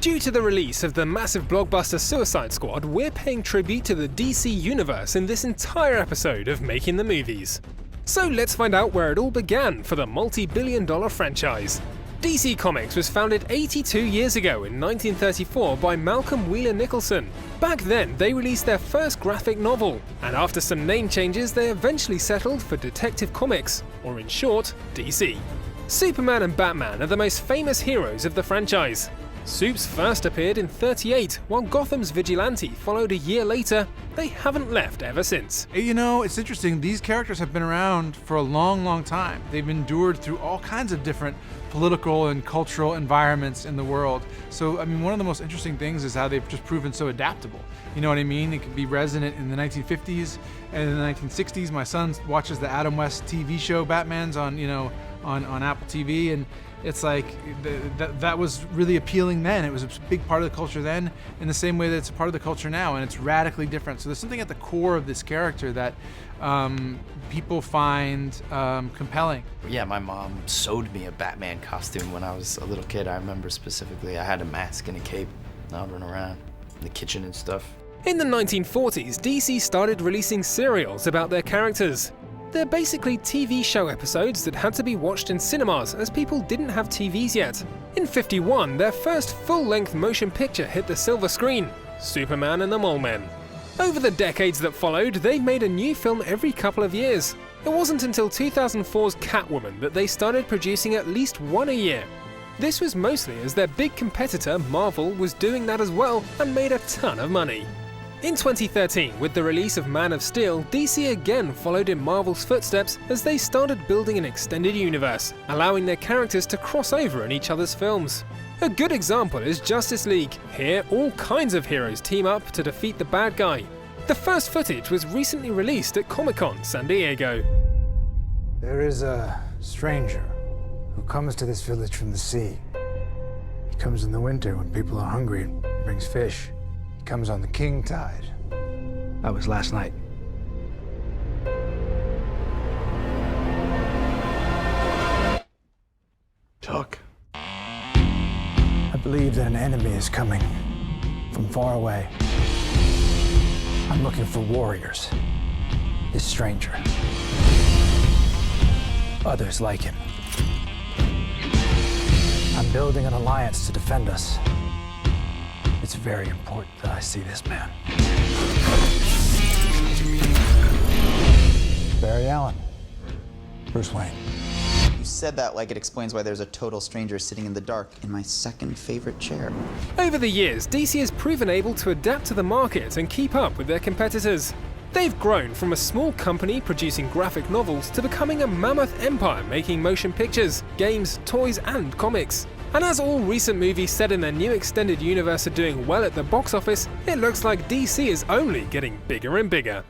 Due to the release of the massive blockbuster Suicide Squad, we're paying tribute to the DC universe in this entire episode of Making the Movies. So let's find out where it all began for the multi-billion-dollar franchise. DC Comics was founded 82 years ago in 1934 by Malcolm Wheeler-Nicholson. Back then, they released their first graphic novel, and after some name changes, they eventually settled for Detective Comics, or in short, DC. Superman and Batman are the most famous heroes of the franchise. Supes first appeared in '38, while Gotham's Vigilante followed a year later. They haven't left ever since. You know, it's interesting. These characters have been around for a long, long time. They've endured through all kinds of different political and cultural environments in the world. So, I mean, one of the most interesting things is how they've just proven so adaptable. You know what I mean? It can be resonant in the 1950s and in the 1960s. My son watches the Adam West TV show Batman's on Apple TV, and it's like that was really appealing then. It was a big part of the culture then, in the same way that it's a part of the culture now, and it's radically different. So there's something at the core of this character that people find compelling. Yeah, my mom sewed me a Batman costume when I was a little kid. I remember specifically I had a mask and a cape, and I would run around in the kitchen and stuff. In the 1940s, DC started releasing serials about their characters. They're basically TV show episodes that had to be watched in cinemas as people didn't have TVs yet. In '51, their first full-length motion picture hit the silver screen, Superman and the Mole Men. Over the decades that followed, they made a new film every couple of years. It wasn't until 2004's Catwoman that they started producing at least one a year. This was mostly as their big competitor, Marvel, was doing that as well and made a ton of money. In 2013, with the release of Man of Steel, DC again followed in Marvel's footsteps as they started building an extended universe, allowing their characters to cross over in each other's films. A good example is Justice League. Here, all kinds of heroes team up to defeat the bad guy. The first footage was recently released at Comic-Con San Diego. There is a stranger who comes to this village from the sea. He comes in the winter when people are hungry and brings fish. He comes on the king tide. That was last night. Tuck. I believe that an enemy is coming from far away. I'm looking for warriors. This stranger. Others like him. I'm building an alliance to defend us. It's very important that I see this man. Barry Allen. Bruce Wayne. You said that like it explains why there's a total stranger sitting in the dark in my second favorite chair. Over the years, DC has proven able to adapt to the market and keep up with their competitors. They've grown from a small company producing graphic novels to becoming a mammoth empire making motion pictures, games, toys, and comics. And as all recent movies set in their new extended universe are doing well at the box office, it looks like DC is only getting bigger and bigger.